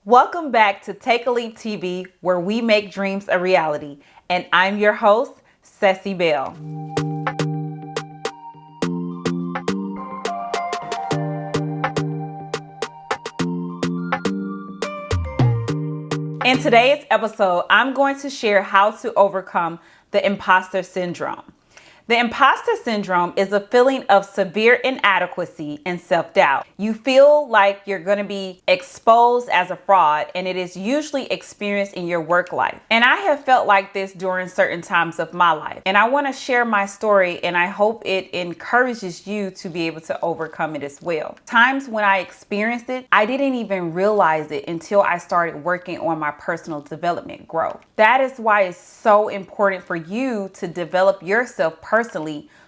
Welcome back to Take a Leap TV, where we make dreams a reality. And I'm your host, Ceci Bell. In today's episode, I'm going to share how to overcome the imposter syndrome. The imposter syndrome is a feeling of severe inadequacy and self-doubt. You feel like you're going to be exposed as a fraud, and it is usually experienced in your work life. And I have felt like this during certain times of my life. And I want to share my story, and I hope it encourages you to be able to overcome it as well. Times when I experienced it, I didn't even realize it until I started working on my personal development growth. That is why it's so important for you to develop yourself personally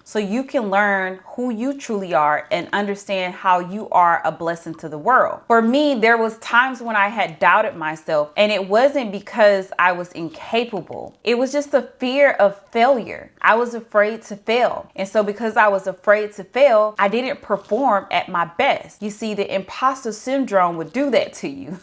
so you can learn who you truly are and understand how you are a blessing to the world. For me, there was times when I had doubted myself, and it wasn't because I was incapable. It was just the fear of failure. I was afraid to fail. And so because I was afraid to fail, I didn't perform at my best. You see, the imposter syndrome would do that to you.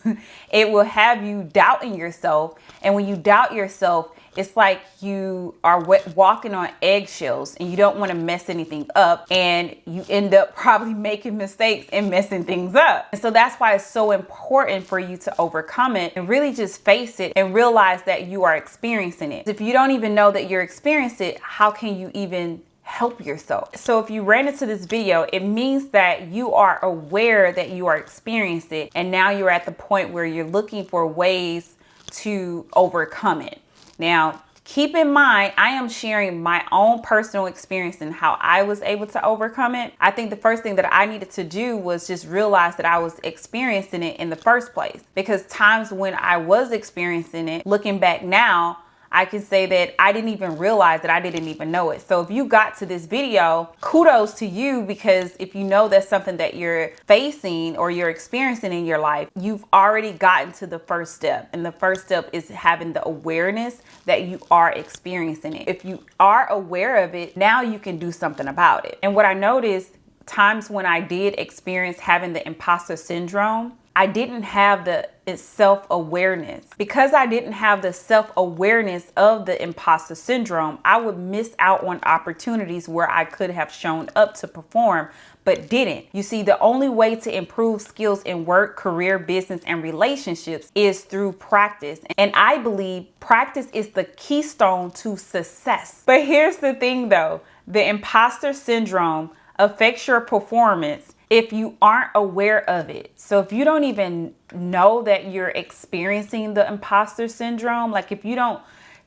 It will have you doubting yourself. And when you doubt yourself, it's like you are walking on eggshells and you don't want to mess anything up, and you end up probably making mistakes and messing things up. And so that's why it's so important for you to overcome it and really just face it and realize that you are experiencing it. If you don't even know that you're experiencing it, how can you even help yourself? So if you ran into this video, it means that you are aware that you are experiencing it, and now you're at the point where you're looking for ways to overcome it. Now, keep in mind, I am sharing my own personal experience and how I was able to overcome it. I think the first thing that I needed to do was just realize that I was experiencing it in the first place. Because times when I was experiencing it, looking back now, I can say that I didn't even realize that I didn't even know it. So if you got to this video, kudos to you, because if you know that's something that you're facing or you're experiencing in your life, you've already gotten to the first step. And the first step is having the awareness that you are experiencing it. If you are aware of it, now you can do something about it. And what I noticed times when I did experience having the imposter syndrome, I didn't have the self-awareness. Because I didn't have the self-awareness of the imposter syndrome, I would miss out on opportunities where I could have shown up to perform, but didn't. You see, the only way to improve skills in work, career, business, and relationships is through practice. And I believe practice is the keystone to success. But here's the thing though, the imposter syndrome affects your performance if you aren't aware of it. So if you don't even know that you're experiencing the imposter syndrome, like if you don't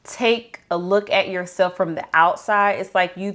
take a look at yourself from the outside, it's like you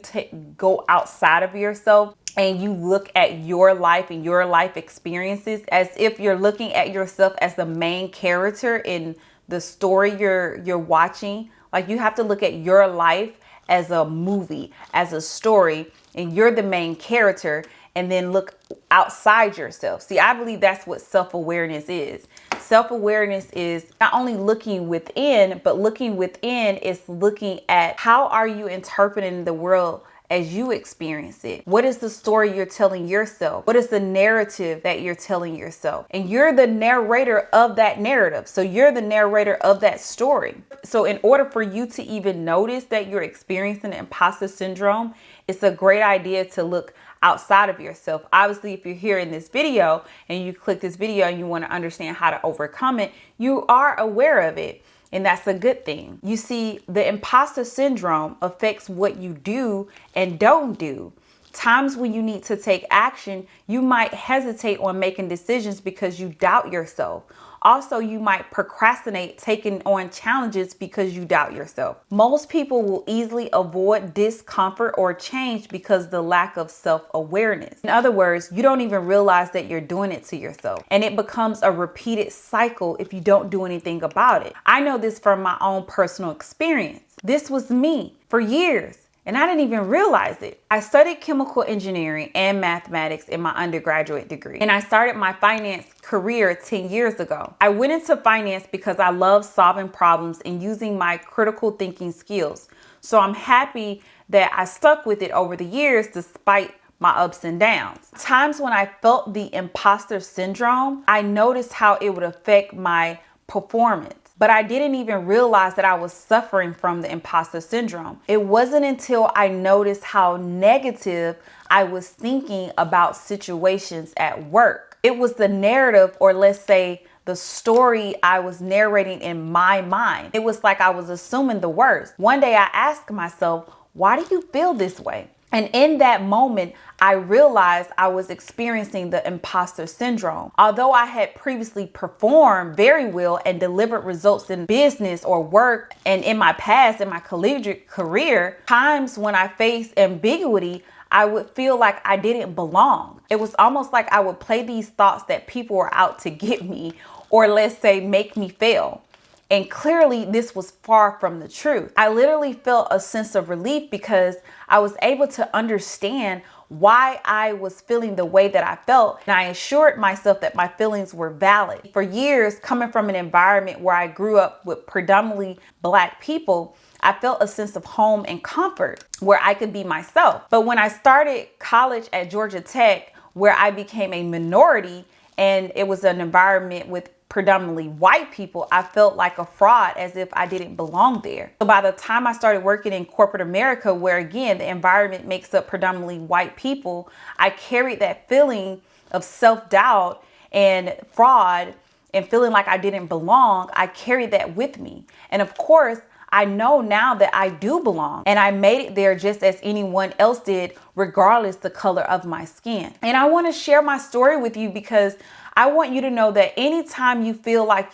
go outside of yourself and you look at your life and your life experiences as if you're looking at yourself as the main character in the story you're watching. Like you have to look at your life as a movie, as a story, and you're the main character, and then look outside yourself. See, I believe that's what self-awareness is. Self-awareness is not only looking within, but looking within is looking at how are you interpreting the world as you experience it. What is the story you're telling yourself? What is the narrative that you're telling yourself? And you're the narrator of that narrative. So you're the narrator of that story. So in order for you to even notice that you're experiencing imposter syndrome, it's a great idea to look outside of yourself. Obviously, if you're here in this video and you click this video and you want to understand how to overcome it, you are aware of it. And that's a good thing. You see, the imposter syndrome affects what you do and don't do. Times when you need to take action, you might hesitate on making decisions because you doubt yourself. Also, you might procrastinate taking on challenges because you doubt yourself. Most people will easily avoid discomfort or change because of the lack of self-awareness. In other words, you don't even realize that you're doing it to yourself. And it becomes a repeated cycle if you don't do anything about it. I know this from my own personal experience. This was me for years. And I didn't even realize it. I studied chemical engineering and mathematics in my undergraduate degree. And I started my finance career 10 years ago. I went into finance because I love solving problems and using my critical thinking skills. So I'm happy that I stuck with it over the years despite my ups and downs. Times when I felt the imposter syndrome, I noticed how it would affect my performance. But I didn't even realize that I was suffering from the imposter syndrome. It wasn't until I noticed how negative I was thinking about situations at work. It was the narrative, or let's say the story I was narrating in my mind. It was like I was assuming the worst. One day I asked myself, why do you feel this way? And in that moment, I realized I was experiencing the imposter syndrome. Although I had previously performed very well and delivered results in business or work and in my past, in my collegiate career, times when I faced ambiguity, I would feel like I didn't belong. It was almost like I would play these thoughts that people were out to get me, or let's say make me fail. And clearly this was far from the truth. I literally felt a sense of relief because I was able to understand why I was feeling the way that I felt. And I assured myself that my feelings were valid. For years, coming from an environment where I grew up with predominantly Black people, I felt a sense of home and comfort where I could be myself. But when I started college at Georgia Tech, where I became a minority, and it was an environment with predominantly white people, I felt like a fraud, as if I didn't belong there. So by the time I started working in corporate America, where again, the environment makes up predominantly white people, I carried that feeling of self-doubt and fraud and feeling like I didn't belong. I carried that with me. And of course, I know now that I do belong, and I made it there just as anyone else did, regardless the color of my skin. And I want to share my story with you because I want you to know that anytime you feel like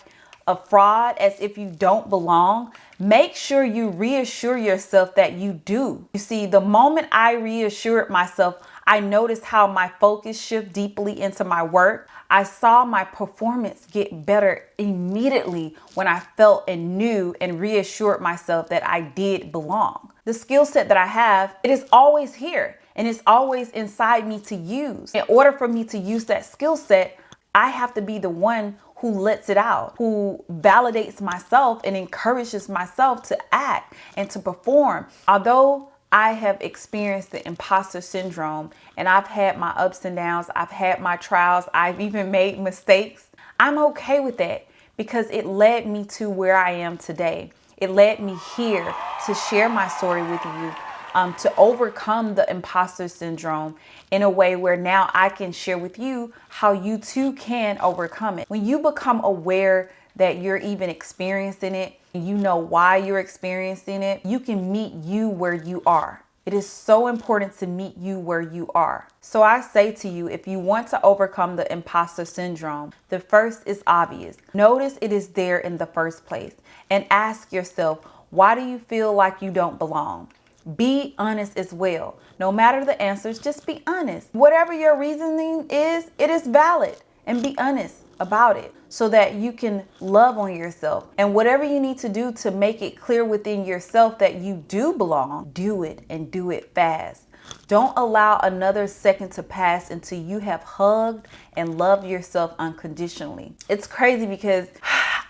a fraud, as if you don't belong, make sure you reassure yourself that you do. You see, the moment I reassured myself, I noticed how my focus shifted deeply into my work. I saw my performance get better immediately when I felt and knew and reassured myself that I did belong. The skill set that I have, it is always here and it's always inside me to use. In order for me to use that skill set, I have to be the one who lets it out, who validates myself and encourages myself to act and to perform. Although I have experienced the imposter syndrome and I've had my ups and downs, I've had my trials, I've even made mistakes, I'm okay with that because it led me to where I am today. It led me here to share my story with you, to overcome the imposter syndrome in a way where now I can share with you how you too can overcome it. When you become aware that you're even experiencing it, you know why you're experiencing it, you can meet you where you are. It is so important to meet you where you are. So I say to you, if you want to overcome the imposter syndrome, the first is obvious. Notice it is there in the first place and ask yourself, why do you feel like you don't belong? Be honest as well. No matter the answers, just be honest. Whatever your reasoning is, it is valid, and be honest about it so that you can love on yourself. And whatever you need to do to make it clear within yourself that you do belong, do it and do it fast. Don't allow another second to pass until you have hugged and loved yourself unconditionally. It's crazy because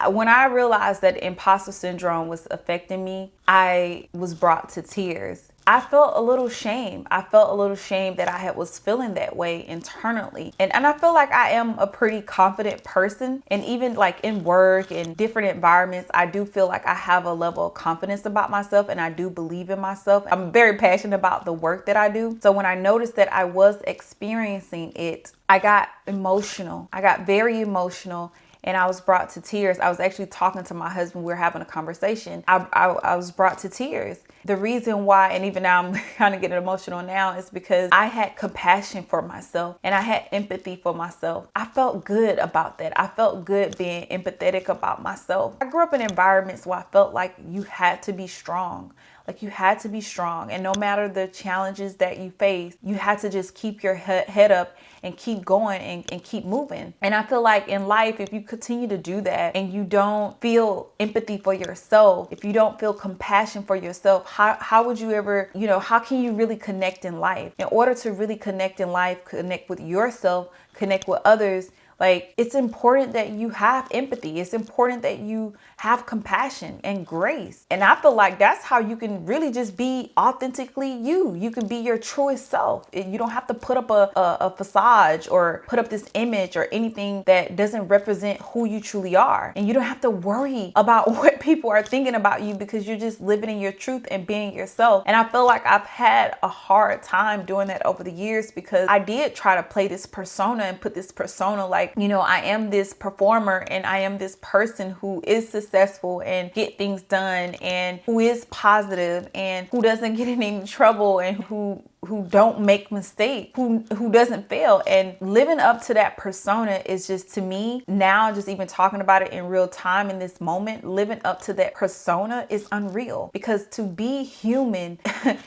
when I realized that imposter syndrome was affecting me, I was brought to tears. I felt a little shame. I felt a little shame that I was feeling that way internally. And I feel like I am a pretty confident person. And even like in work and different environments, I do feel like I have a level of confidence about myself and I do believe in myself. I'm very passionate about the work that I do. So when I noticed that I was experiencing it, I got emotional. I got very emotional. And I was brought to tears. I was actually talking to my husband. We were having a conversation. I was brought to tears. The reason why, and even now I'm kind of getting emotional now, is because I had compassion for myself and I had empathy for myself. I felt good about that. I felt good being empathetic about myself. I grew up in environments where I felt like you had to be strong. Like you had to be strong. And no matter the challenges that you face, you had to just keep your head up and keep going and keep moving. And I feel like in life, if you continue to do that and you don't feel empathy for yourself, if you don't feel compassion for yourself, how would you ever, how can you really connect in life? In order to really connect in life, connect with yourself, connect with others, Like, it's important that you have empathy. It's important that you have compassion and grace. And I feel like that's how you can really just be authentically you. You can be your truest self. You don't have to put up a facade or put up this image or anything that doesn't represent who you truly are. And you don't have to worry about what people are thinking about you because you're just living in your truth and being yourself. And I feel like I've had a hard time doing that over the years because I did try to play this persona and put this persona like, I am this performer and I am this person who is successful and get things done and who is positive and who doesn't get in any trouble and who don't make mistakes, who doesn't fail. And living up to that persona is just, to me now, just even talking about it in real time in this moment, living up to that persona is unreal, because to be human,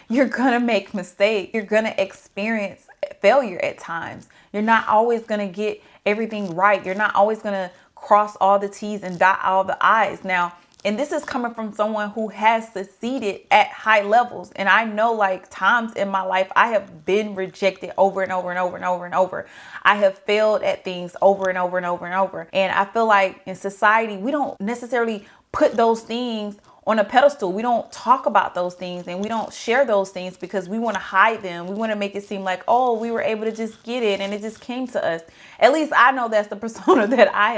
you're gonna make mistakes. You're gonna experience failure at times. You're not always gonna get everything right. You're not always gonna cross all the T's and dot all the I's. Now, and this is coming from someone who has succeeded at high levels. And I know, like, times in my life, I have been rejected over and over and over and over and over. I have failed at things over and over and over and over. And I feel like in society, we don't necessarily put those things on a pedestal. We don't talk about those things and we don't share those things because we want to hide them. We want to make it seem like, oh, we were able to just get it and it just came to us. At least I know that's the persona that I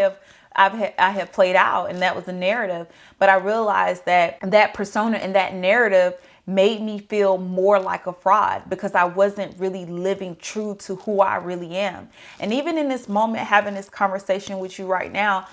have played out, and that was the narrative. But I realized that that persona and that narrative made me feel more like a fraud because I wasn't really living true to who I really am. And even in this moment, having this conversation with you right now,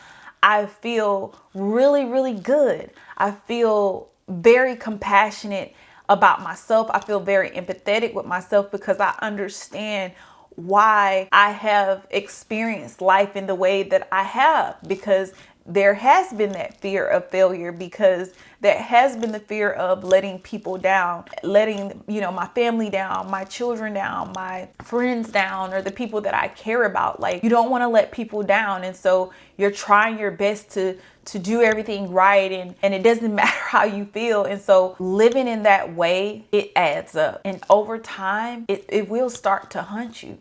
I feel really, really good. I feel very compassionate about myself. I feel very empathetic with myself because I understand why I have experienced life in the way that I have, because there has been that fear of failure, because there has been the fear of letting people down, letting, my family down, my children down, my friends down, or the people that I care about. Like, you don't want to let people down. And so you're trying your best to do everything right. And it doesn't matter how you feel. And so living in that way, it adds up. And over time, it will start to haunt you.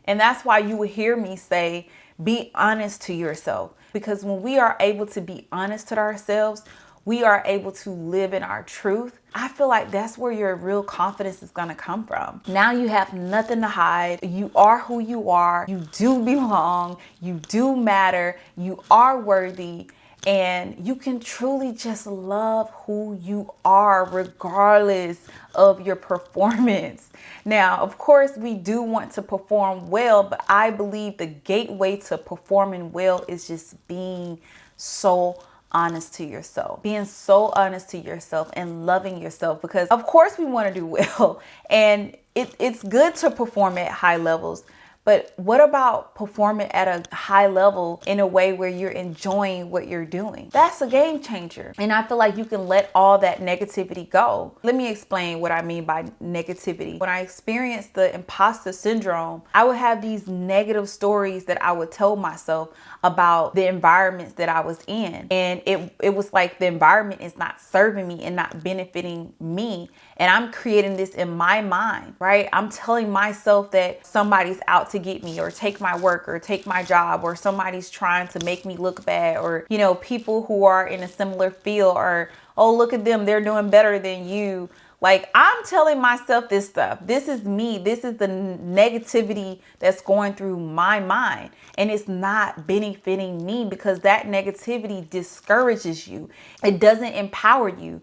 And that's why you will hear me say, be honest to yourself. Because when we are able to be honest to ourselves, we are able to live in our truth. I feel like that's where your real confidence is going to come from. Now you have nothing to hide. You are who you are. You do belong. You do matter. You are worthy. And you can truly just love who you are regardless of your performance. Now, of course, we do want to perform well, but I believe the gateway to performing well is just being so honest to yourself, being so honest to yourself and loving yourself, because of course we want to do well, and it's good to perform at high levels. But what about performing at a high level in a way where you're enjoying what you're doing? That's a game changer. And I feel like you can let all that negativity go. Let me explain what I mean by negativity. When I experienced the imposter syndrome, I would have these negative stories that I would tell myself about the environments that I was in. And it was like the environment is not serving me and not benefiting me. And I'm creating this in my mind, right? I'm telling myself that somebody's out to get me or take my work or take my job, or somebody's trying to make me look bad, or, people who are in a similar field are, oh, look at them, they're doing better than you. Like, I'm telling myself this stuff. This is me. This is the negativity that's going through my mind. And it's not benefiting me because that negativity discourages you. It doesn't empower you.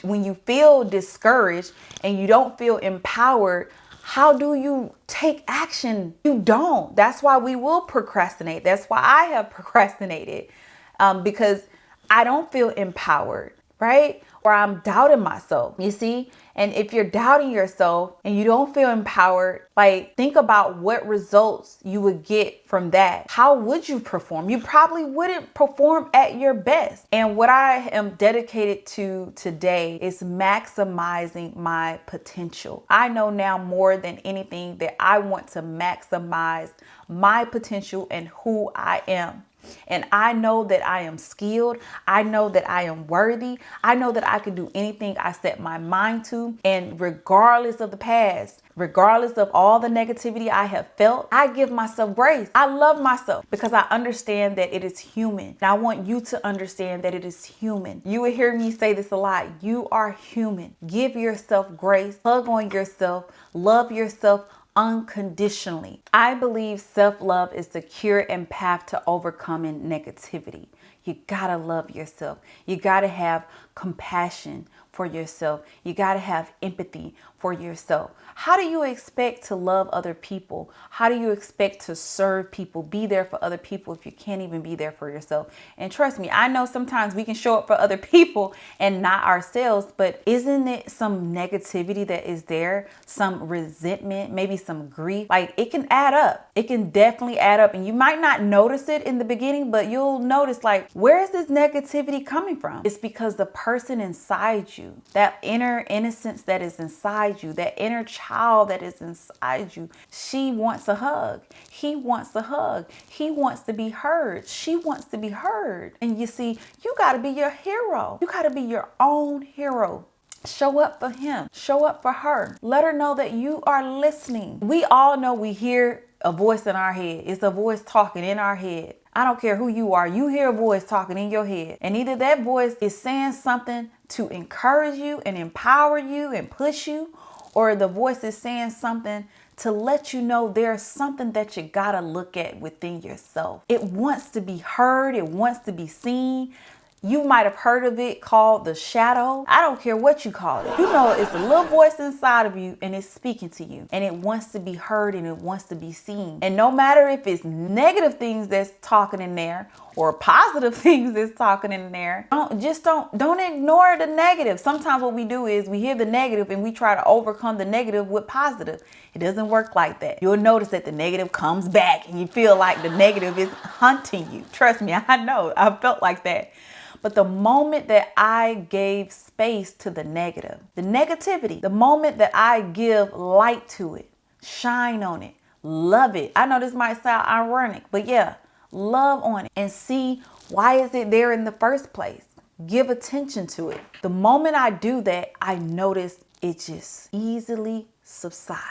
When you feel discouraged and you don't feel empowered, how do you take action? You don't. That's why we will procrastinate. That's why I have procrastinated, because I don't feel empowered, right? Or I'm doubting myself, you see? And if you're doubting yourself and you don't feel empowered, like, think about what results you would get from that. How would you perform? You probably wouldn't perform at your best. And what I am dedicated to today is maximizing my potential. I know now more than anything that I want to maximize my potential and who I am. And I know that I am skilled. I know that I am worthy. I know that I can do anything I set my mind to. And regardless of the past, regardless of all the negativity I have felt, I give myself grace. I love myself because I understand that it is human. And I want you to understand that it is human. You will hear me say this a lot. You are human. Give yourself grace. Hug on yourself. Love yourself unconditionally. I believe self-love is the cure and path to overcoming negativity. You gotta love yourself. You gotta have compassion for yourself. You gotta have empathy for yourself. How do you expect to love other people? How do you expect to serve people, be there for other people if you can't even be there for yourself? And trust me, I know sometimes we can show up for other people and not ourselves, but isn't it some negativity that is there? Some resentment, maybe some grief? Like, it can add up. It can definitely add up. And you might not notice it in the beginning, but you'll notice, like, where is this negativity coming from? It's because the person inside you, that inner innocence that is inside you, that inner child that is inside you, she wants a hug. He wants a hug. He wants to be heard. She wants to be heard. And you see, you got to be your hero. You got to be your own hero. Show up for him. Show up for her. Let her know that you are listening. We all know we hear a voice in our head. It's a voice talking in our head. I don't care who you are. You hear a voice talking in your head. And either that voice is saying something to encourage you and empower you and push you, or the voice is saying something to let you know there's something that you gotta look at within yourself. It wants to be heard. It wants to be seen. You might have heard of it called the shadow. I don't care what you call it. You know, it's a little voice inside of you and it's speaking to you, and it wants to be heard and it wants to be seen. And no matter if it's negative things that's talking in there or positive things that's talking in there, don't ignore the negative. Sometimes what we do is we hear the negative and we try to overcome the negative with positive. It doesn't work like that. You'll notice that the negative comes back and you feel like the negative is hunting you. Trust me, I know. I felt like that. But the moment that I gave space to the negative, the negativity, the moment that I give light to it, shine on it, love it. I know this might sound ironic, but yeah, love on it and see why is it there in the first place. Give attention to it. The moment I do that, I notice it just easily subsides.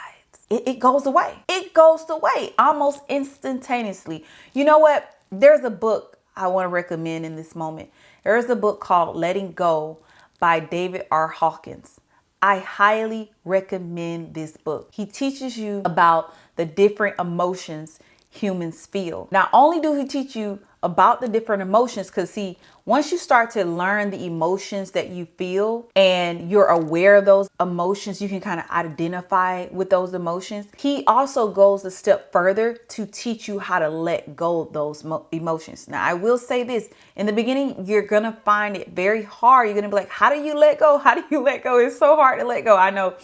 It goes away. It goes away almost instantaneously. You know what? There's a book I want to recommend in this moment. There's a book called Letting Go by David R. Hawkins. I highly recommend this book. He teaches you about the different emotions humans feel. Not only do he teach you about the different emotions, because see, once you start to learn the emotions that you feel and you're aware of those emotions, you can kind of identify with those emotions. He also goes a step further to teach you how to let go of those emotions. Now, I will say this, in the beginning, you're going to find it very hard. You're going to be like, how do you let go? How do you let go? It's so hard to let go. I know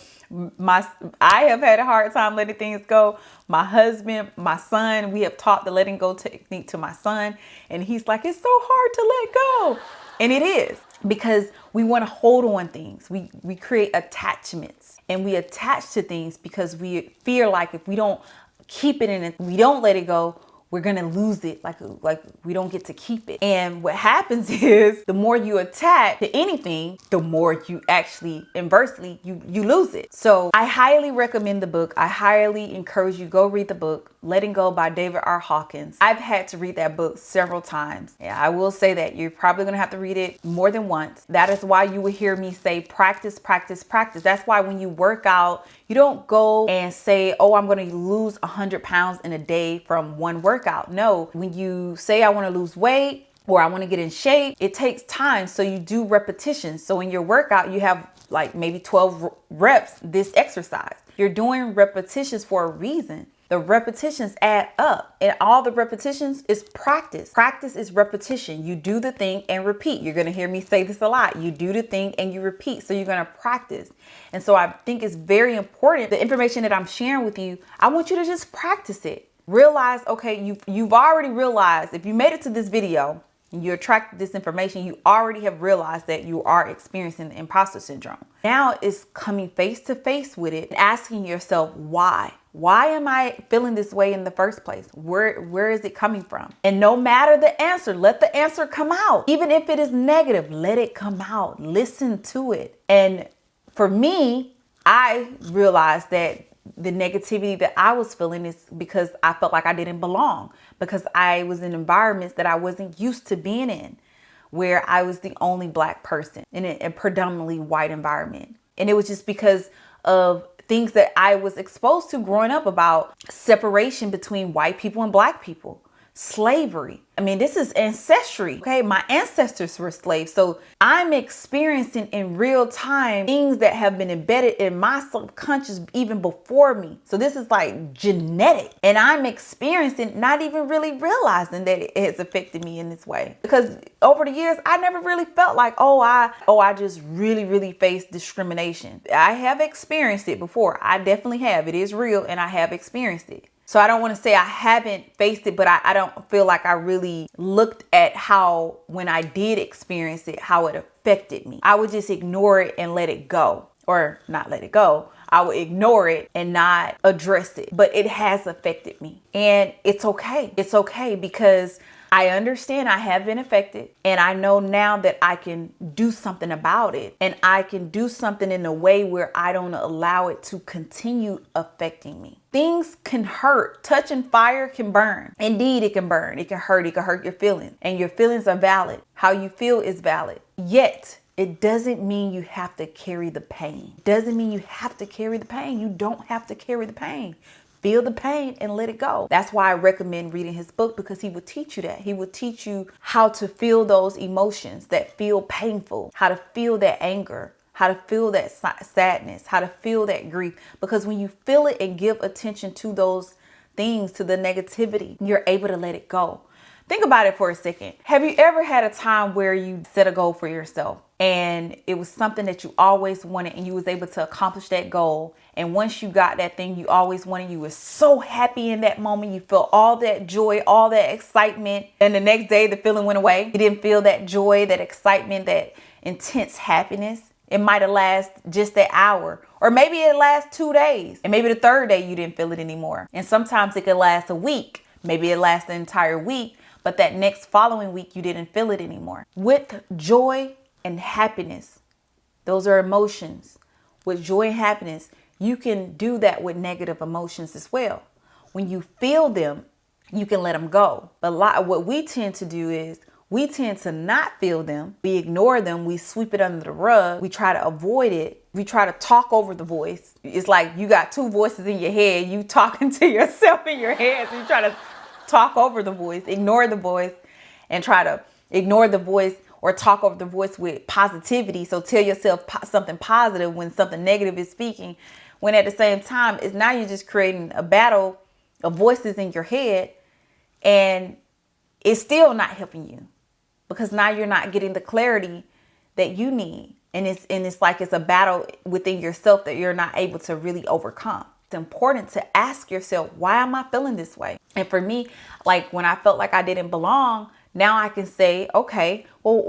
I have had a hard time letting things go. My husband, my son, we have taught the letting go technique to my son, and he's like, it's so hard to let go. And it is, because we want to hold on things. We create attachments, and we attach to things because we fear like if we don't keep it in it, we don't let it go, we're going to lose it. Like we don't get to keep it. And what happens is the more you attach to anything, the more you actually inversely, you lose it. So I highly recommend the book. I highly encourage you, go read the book, Letting Go by David R. Hawkins. I've had to read that book several times. Yeah, I will say that you're probably going to have to read it more than once. That is why you will hear me say practice, practice, practice. That's why when you work out, you don't go and say, oh, I'm going to lose 100 pounds in a day from one workout. No, when you say I want to lose weight or I want to get in shape, it takes time. So you do repetitions. So in your workout, you have like maybe 12 reps this exercise. You're doing repetitions for a reason. The repetitions add up, and all the repetitions is practice. Practice is repetition. You do the thing and repeat. You're going to hear me say this a lot. You do the thing and you repeat. So you're going to practice. And so I think it's very important. The information that I'm sharing with you, I want you to just practice it. Realize, okay, you've already realized, if you made it to this video and you attracted this information, you already have realized that you are experiencing the imposter syndrome. Now it's coming face to face with it and asking yourself, why? Why am I feeling this way in the first place? Where is it coming from? And no matter the answer, let the answer come out. Even if it is negative, let it come out. Listen to it. And for me, I realized that the negativity that I was feeling is because I felt like I didn't belong, because I was in environments that I wasn't used to being in, where I was the only Black person in a predominantly white environment. And it was just because of things that I was exposed to growing up about separation between white people and Black people, slavery. I mean, this is ancestry. Okay. My ancestors were slaves. So I'm experiencing in real time things that have been embedded in my subconscious even before me. So this is like genetic, and I'm experiencing, not even really realizing that it has affected me in this way, because over the years, I never really felt like, I just really faced discrimination. I have experienced it before. I definitely have. It is real, and I have experienced it. So I don't want to say I haven't faced it, but I don't feel like I really looked at how, when I did experience it, how it affected me. I would just ignore it and let it go, or not let it go. I would ignore it and not address it, but it has affected me, and it's okay. It's okay, because I understand I have been affected, and I know now that I can do something about it, and I can do something in a way where I don't allow it to continue affecting me. Things can hurt. Touching fire can burn. Indeed, it can burn. It can hurt. It can hurt your feelings, and your feelings are valid. How you feel is valid. Yet, it doesn't mean you have to carry the pain. Doesn't mean you have to carry the pain. You don't have to carry the pain. Feel the pain and let it go. That's why I recommend reading his book, because he will teach you that. He will teach you how to feel those emotions that feel painful, how to feel that anger, how to feel that sadness, how to feel that grief. Because when you feel it and give attention to those things, to the negativity, you're able to let it go. Think about it for a second. Have you ever had a time where you set a goal for yourself, and it was something that you always wanted, and you was able to accomplish that goal? And once you got that thing you always wanted, you were so happy in that moment. You felt all that joy, all that excitement. And the next day, the feeling went away. You didn't feel that joy, that excitement, that intense happiness. It might have lasted just that hour, or maybe it lasts 2 days. And maybe the third day you didn't feel it anymore. And sometimes it could last a week. Maybe it lasts the entire week, but that next following week you didn't feel it anymore. With joy and happiness, those are emotions. With joy and happiness, you can do that with negative emotions as well. When you feel them, you can let them go. But what we tend to do is we tend to not feel them. We ignore them. We sweep it under the rug. We try to avoid it. We try to talk over the voice. It's like you got two voices in your head. You talking to yourself in your head. So you try to talk over the voice, ignore the voice, and try to ignore the voice or talk over the voice with positivity. So tell yourself something positive when something negative is speaking. When at the same time, it's now you're just creating a battle of voices in your head, and it's still not helping you, because now you're not getting the clarity that you need. And it's like it's a battle within yourself that you're not able to really overcome. It's important to ask yourself, why am I feeling this way? And for me, like when I felt like I didn't belong, now I can say, okay, well,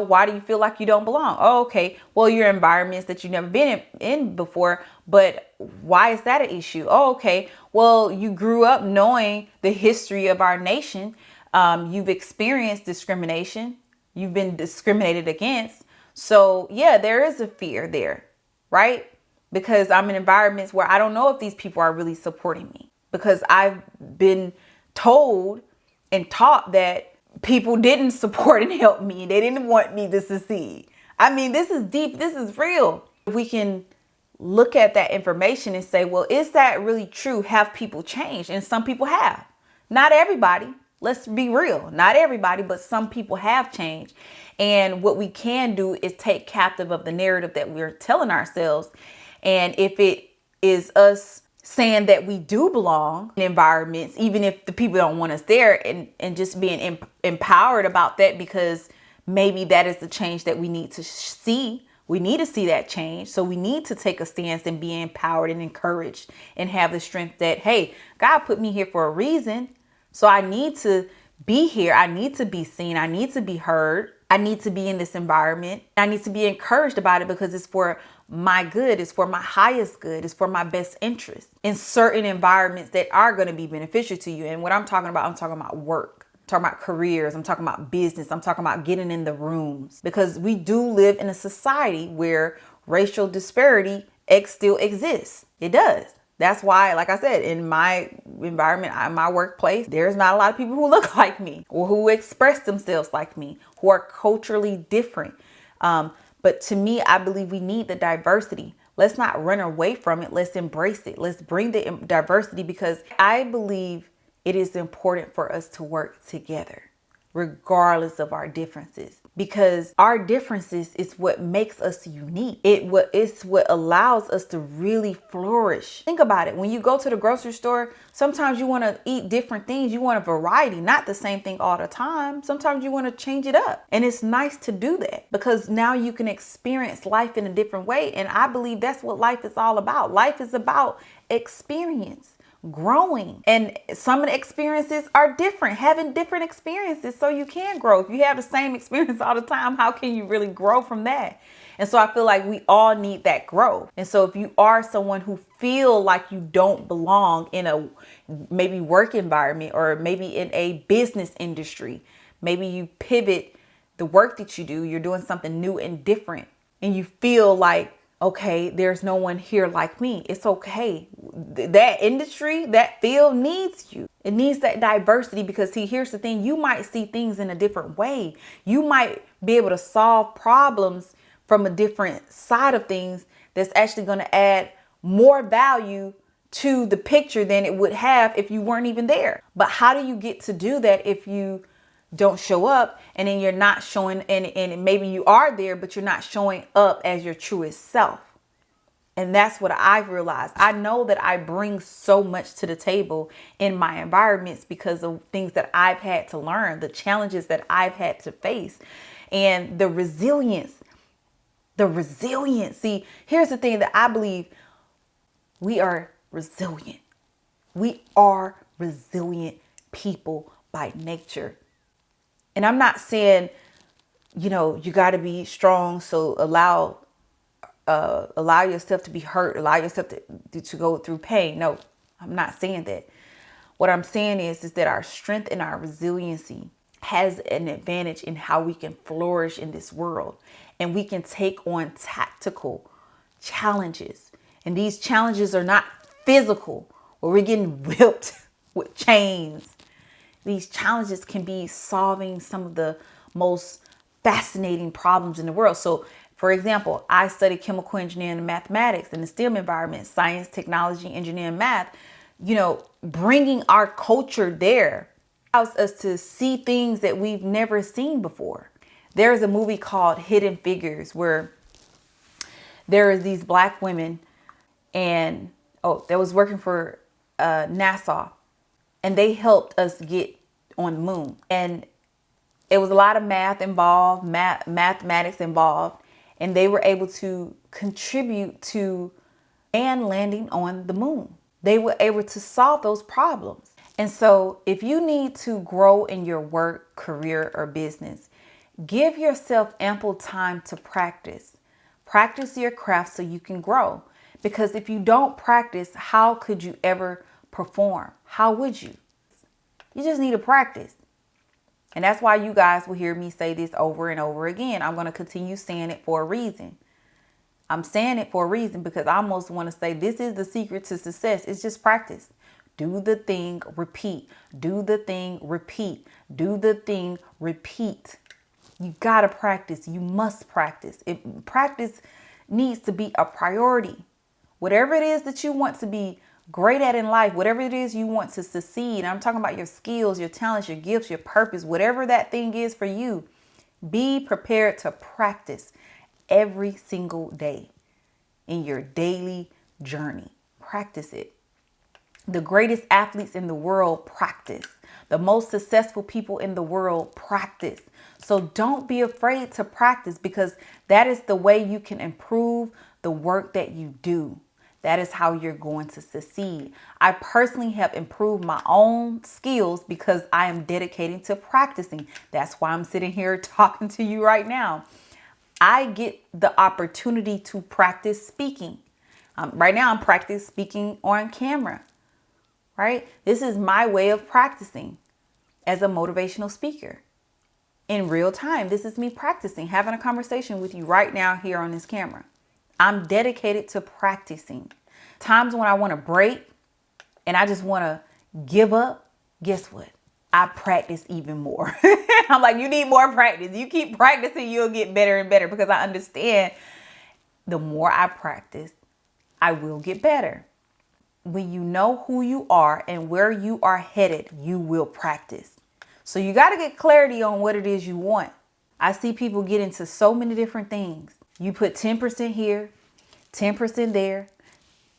why do you feel like you don't belong? Oh, okay. Well, your environments that you've never been in before, but why is that an issue? Oh, okay. Well, you grew up knowing the history of our nation. You've experienced discrimination. You've been discriminated against. So yeah, there is a fear there, right? Because I'm in environments where I don't know if these people are really supporting me, because I've been told and taught that people didn't support and help me. They didn't want me to succeed. I mean, this is deep. This is real. We can look at that information and say, well, is that really true? Have people changed? And some people have. Not everybody. Let's be real. Not everybody, but some people have changed. And what we can do is take captive of the narrative that we're telling ourselves. And if it is us saying that we do belong in environments, even if the people don't want us there, and just being empowered about that, because maybe that is the change that we need to see. We need to see that change. So we need to take a stance and be empowered and encouraged and have the strength that, hey, God put me here for a reason. So I need to be here. I need to be seen. I need to be heard. I need to be in this environment. I need to be encouraged about it because it's for my good. It's for my highest good. It's for my best interest in certain environments that are going to be beneficial to you. And what I'm talking about work. I'm talking about careers. I'm talking about business. I'm talking about getting in the rooms, because we do live in a society where racial disparity still exists. It does. That's why, like I said, in my environment, in my workplace, there's not a lot of people who look like me or who express themselves like me, who are culturally different. But to me, I believe we need the diversity. Let's not run away from it. Let's embrace it. Let's bring the diversity, because I believe it is important for us to work together, regardless of our differences, because our differences is what makes us unique. It's what allows us to really flourish. Think about it. When you go to the grocery store, sometimes you want to eat different things. You want a variety, not the same thing all the time. Sometimes you want to change it up. And it's nice to do that, because now you can experience life in a different way. And I believe that's what life is all about. Life is about experience, growing, and some of the experiences are different, having different experiences so you can grow. If you have the same experience all the time, how can you really grow from that? And so I feel like we all need that growth. And so if you are someone who feel like you don't belong in a maybe work environment, or maybe in a business industry, maybe you pivot the work that you do, you're doing something new and different, and you feel like, okay, there's no one here like me. It's okay. That industry, that field needs you. It needs that diversity, because see, here's the thing. You might see things in a different way. You might be able to solve problems from a different side of things that's actually going to add more value to the picture than it would have if you weren't even there. But how do you get to do that if you don't show up, and then you're not showing, and maybe you are there, but you're not showing up as your truest self? And that's what I've realized. I know that I bring so much to the table in my environments because of things that I've had to learn, the challenges that I've had to face, and the resilience. See, here's the thing that I believe: we are resilient. We are resilient people by nature. And I'm not saying, you got to be strong. So allow yourself to be hurt, allow yourself to go through pain. No, I'm not saying that. What I'm saying is that our strength and our resiliency has an advantage in how we can flourish in this world. And we can take on tactical challenges. And these challenges are not physical, where we're getting whipped with chains. These challenges can be solving some of the most fascinating problems in the world. So, for example, I studied chemical engineering and mathematics in the STEM environment, science, technology, engineering, math. Bringing our culture there allows us to see things that we've never seen before. There's a movie called Hidden Figures, where there is these Black women, and that was working for NASA. And they helped us get on the moon. And it was a lot of math involved, mathematics involved. And they were able to contribute to man landing on the moon. They were able to solve those problems. And so if you need to grow in your work, career, or business, give yourself ample time to practice. Practice your craft so you can grow. Because if you don't practice, how could you ever perform? How would you? You just need to practice. And that's why you guys will hear me say this over and over again. I'm going to continue saying it for a reason. I'm saying it for a reason because I almost want to say this is the secret to success. It's just practice. Do the thing, repeat. Do the thing, repeat. Do the thing, repeat. You got to practice. You must practice. Practice needs to be a priority. Whatever it is that you want to be great at in life, whatever it is you want to succeed. I'm talking about your skills, your talents, your gifts, your purpose, whatever that thing is for you. Be prepared to practice every single day in your daily journey. Practice it. The greatest athletes in the world practice. The most successful people in the world practice. So don't be afraid to practice, because that is the way you can improve the work that you do. that is how you're going to succeed. I personally have improved my own skills because I am dedicated to practicing. That's why I'm sitting here talking to you right now. I get the opportunity to practice speaking. Right now, I'm practicing speaking on camera, right? This is my way of practicing as a motivational speaker. In real time, this is me practicing, having a conversation with you right now here on this camera. I'm dedicated to practicing. Times when I want to break and I just want to give up, guess what? I practice even more. I'm like, you need more practice. You keep practicing, you'll get better and better, because I understand the more I practice, I will get better. When you know who you are and where you are headed, you will practice. So you got to get clarity on what it is you want. I see people get into so many different things. You put 10% here, 10% there,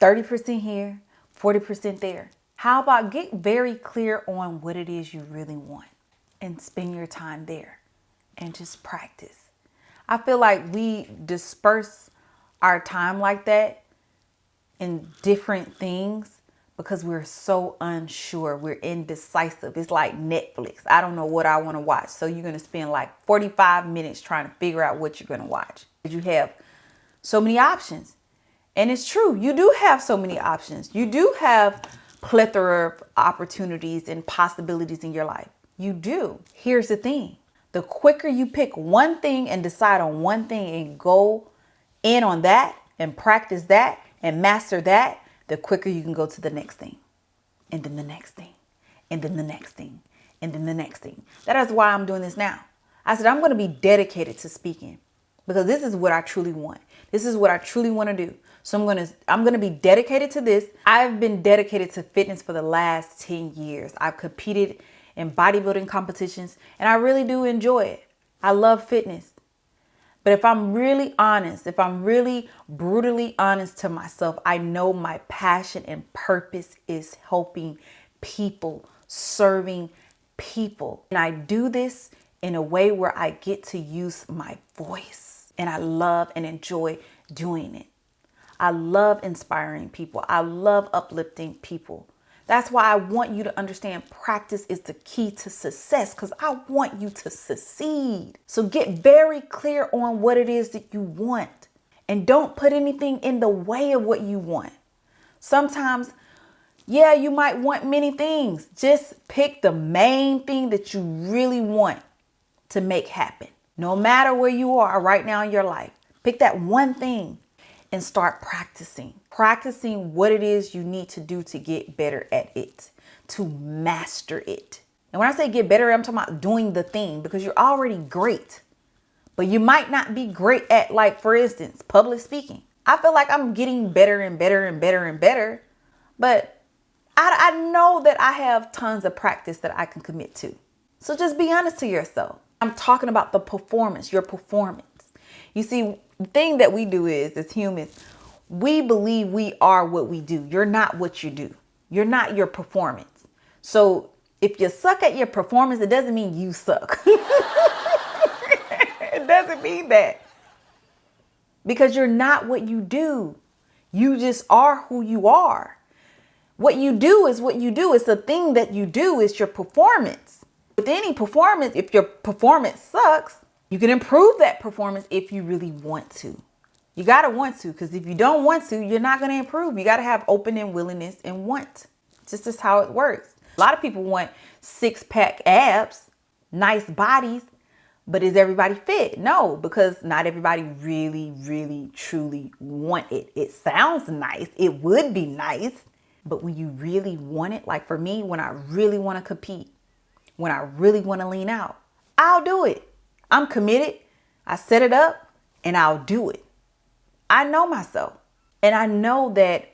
30% here, 40% there. How about get very clear on what it is you really want and spend your time there and just practice. I feel like we disperse our time like that in different things because we're so unsure. We're indecisive. It's like Netflix. I don't know what I want to watch. So you're going to spend like 45 minutes trying to figure out what you're going to watch. You have so many options. And it's true. You do have so many options. You do have plethora of opportunities and possibilities in your life. You do. Here's the thing. The quicker you pick one thing and decide on one thing and go in on that and practice that and master that, the quicker you can go to the next thing, and then the next thing, and then the next thing, and then the next thing. That is why I'm doing this now. I said, I'm going to be dedicated to speaking because this is what I truly want. This is what I truly want to do. So I'm going to be dedicated to this. I've been dedicated to fitness for the last 10 years. I've competed in bodybuilding competitions and I really do enjoy it. I love fitness. But if I'm really honest, if I'm really brutally honest to myself, I know my passion and purpose is helping people, serving people. And I do this in a way where I get to use my voice. And I love and enjoy doing it. I love inspiring people. I love uplifting people. That's why I want you to understand practice is the key to success, because I want you to succeed. So get very clear on what it is that you want and don't put anything in the way of what you want. Sometimes, yeah, you might want many things. Just pick the main thing that you really want to make happen. No matter where you are right now in your life, pick that one thing and start practicing what it is you need to do to get better at it, to master it. And when I say get better, I'm talking about doing the thing, because you're already great, but you might not be great at, like, for instance, public speaking. I feel like I'm getting better and better and better and better, but I know that I have tons of practice that I can commit to. So just be honest to yourself. I'm talking about the performance, your performance. You see, the thing that we do is, as humans, we believe we are what we do. You're not what you do. You're not your performance. So if you suck at your performance, it doesn't mean you suck. It doesn't mean that. Because you're not what you do. You just are who you are. What you do is what you do. It's the thing that you do. It's your performance. With any performance, if your performance sucks, you can improve that performance if you really want to. You got to want to, because if you don't want to, you're not going to improve. You got to have open and willingness and want. Just as how it works. A lot of people want six-pack abs, nice bodies, but is everybody fit? No, because not everybody really, really, truly want it. It sounds nice. It would be nice, but when you really want it, like for me, when I really want to compete, when I really want to lean out, I'll do it. I'm committed. I set it up and I'll do it. I know myself, and I know that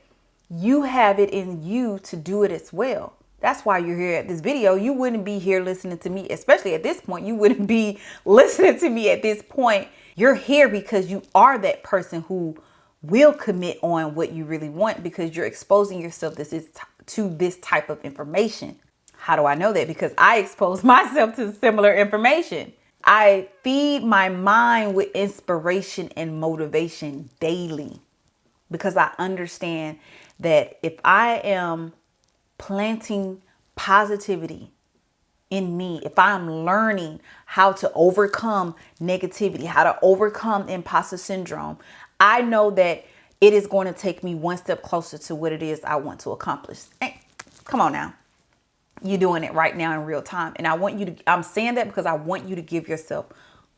you have it in you to do it as well. That's why you're here at this video. You wouldn't be here listening to me, especially at this point. You wouldn't be listening to me at this point. You're here because you are that person who will commit on what you really want, because you're exposing yourself to this type of information. How do I know that? Because I expose myself to similar information. I feed my mind with inspiration and motivation daily. because I understand that if I am planting positivity in me, if I'm learning how to overcome negativity, how to overcome imposter syndrome, I know that it is going to take me one step closer to what it is I want to accomplish. Hey, come on now. You're doing it right now in real time. And I'm saying that because I want you to give yourself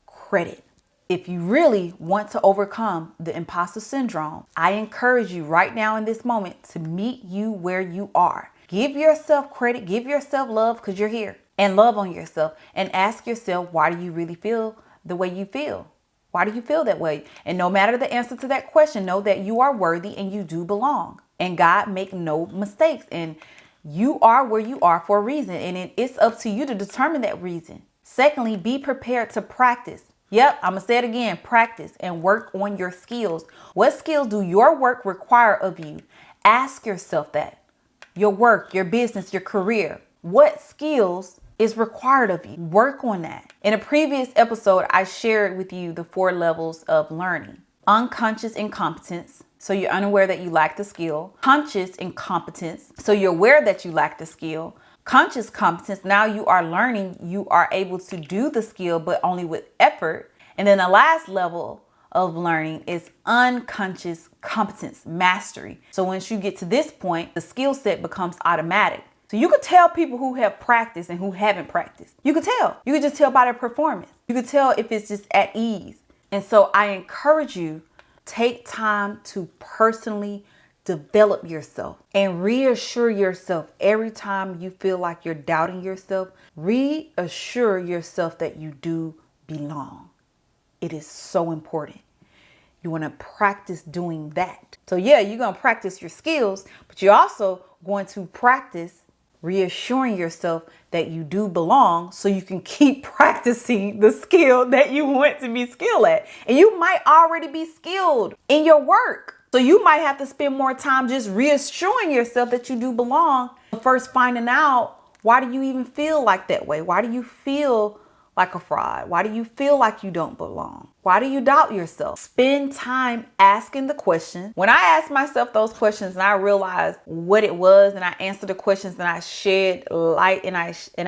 credit. If you really want to overcome the imposter syndrome, I encourage you right now in this moment to meet you where you are. Give yourself credit, give yourself love because you're here, and love on yourself and ask yourself, why do you really feel the way you feel? Why do you feel that way? And no matter the answer to that question, know that you are worthy and you do belong. And God make no mistakes. And you are where you are for a reason. And it's up to you to determine that reason. Secondly, be prepared to practice. Yep, I'm going to say it again, practice and work on your skills. What skills do your work require of you? Ask yourself that. Your work, your business, your career. What skills is required of you? Work on that. In a previous episode, I shared with you the 4 levels of learning. Unconscious incompetence. So you're unaware that you lack the skill. Conscious incompetence. So you're aware that you lack the skill. Conscious competence. Now you are learning, you are able to do the skill, but only with effort. And then the last level of learning is unconscious competence, mastery. So once you get to this point, the skill set becomes automatic. So you could tell people who have practiced and who haven't practiced. You could tell. You could just tell by their performance. You could tell if it's just at ease. And so I encourage you, take time to personally develop yourself and reassure yourself every time you feel like you're doubting yourself. Reassure yourself that you do belong. It is so important. You want to practice doing that. So yeah, you're going to practice your skills, but you're also going to practice reassuring yourself that you do belong so you can keep practicing the skill that you want to be skilled at. And you might already be skilled in your work. So you might have to spend more time just reassuring yourself that you do belong. First finding out, why do you even feel like that way? Why do you feel like a fraud? Why do you feel like you don't belong? Why do you doubt yourself? Spend time asking the question. When I asked myself those questions and I realized what it was and I answered the questions and I shed light and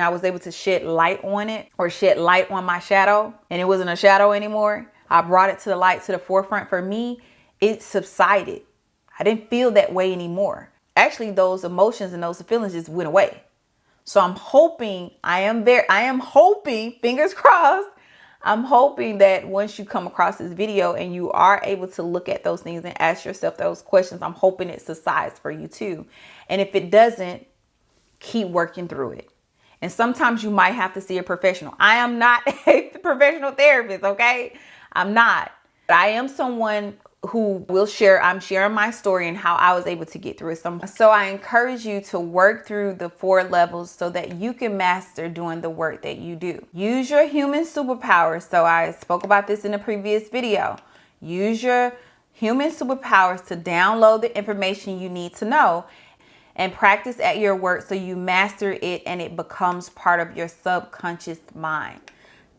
I was able to shed light on it, or shed light on my shadow, and it wasn't a shadow anymore. I brought it to the light, to the forefront. For me, it subsided. I didn't feel that way anymore. Actually, those emotions and those feelings just went away. So I'm hoping, I am hoping, fingers crossed, I'm hoping that once you come across this video and you are able to look at those things and ask yourself those questions, I'm hoping it subsides for you too. And if it doesn't, keep working through it. And sometimes you might have to see a professional. I am not a professional therapist, okay? I'm not. But I am someone who will share, I'm sharing my story and how I was able to get through it. So I encourage you to work through the 4 levels so that you can master doing the work that you do. Use your human superpowers. So I spoke about this in a previous video. Use your human superpowers to download the information you need to know and practice at your work so you master it and it becomes part of your subconscious mind.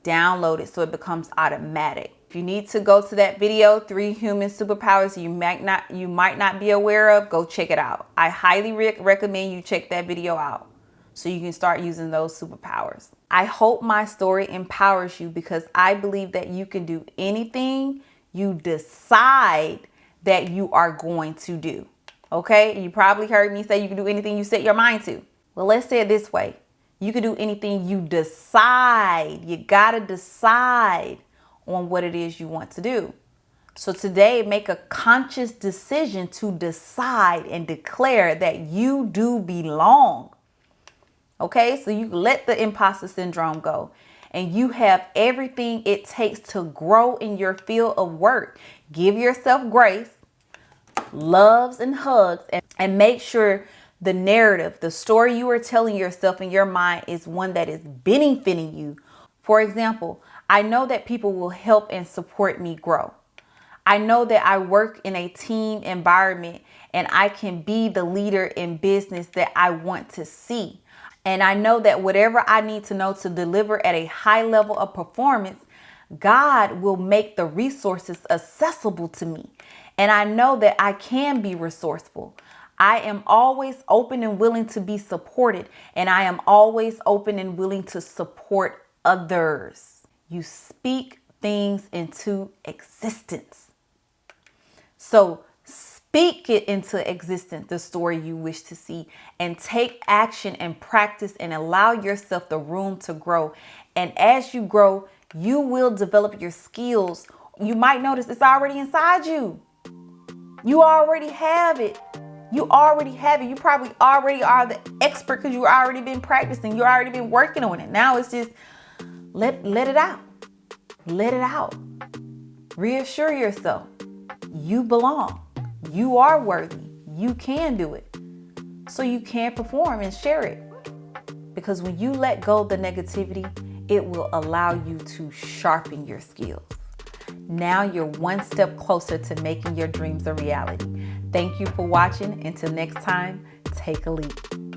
Download it so it becomes automatic. If you need to go to that video, 3 human superpowers you might not be aware of, go check it out. I highly recommend you check that video out so you can start using those superpowers. I hope my story empowers you because I believe that you can do anything you decide that you are going to do. Okay? You probably heard me say you can do anything you set your mind to. Well, let's say it this way. You can do anything you decide. You gotta decide on what it is you want to do. So today, make a conscious decision to decide and declare that you do belong. Okay, so you let the imposter syndrome go and you have everything it takes to grow in your field of work. Give yourself grace, loves and hugs, and make sure the narrative, the story you are telling yourself in your mind is one that is benefiting you. For example, I know that people will help and support me grow. I know that I work in a team environment and I can be the leader in business that I want to see. And I know that whatever I need to know to deliver at a high level of performance, God will make the resources accessible to me. And I know that I can be resourceful. I am always open and willing to be supported. And I am always open and willing to support others. You speak things into existence. So speak it into existence, the story you wish to see, and take action and practice and allow yourself the room to grow. And as you grow, you will develop your skills. You might notice it's already inside you. You already have it. You already have it. You probably already are the expert because you already been practicing. You already been working on it. Now it's just let it out. Let it out. Reassure yourself. You belong. You are worthy. You can do it. So you can perform and share it. Because when you let go of the negativity, it will allow you to sharpen your skills. Now you're one step closer to making your dreams a reality. Thank you for watching. Until next time, take a leap.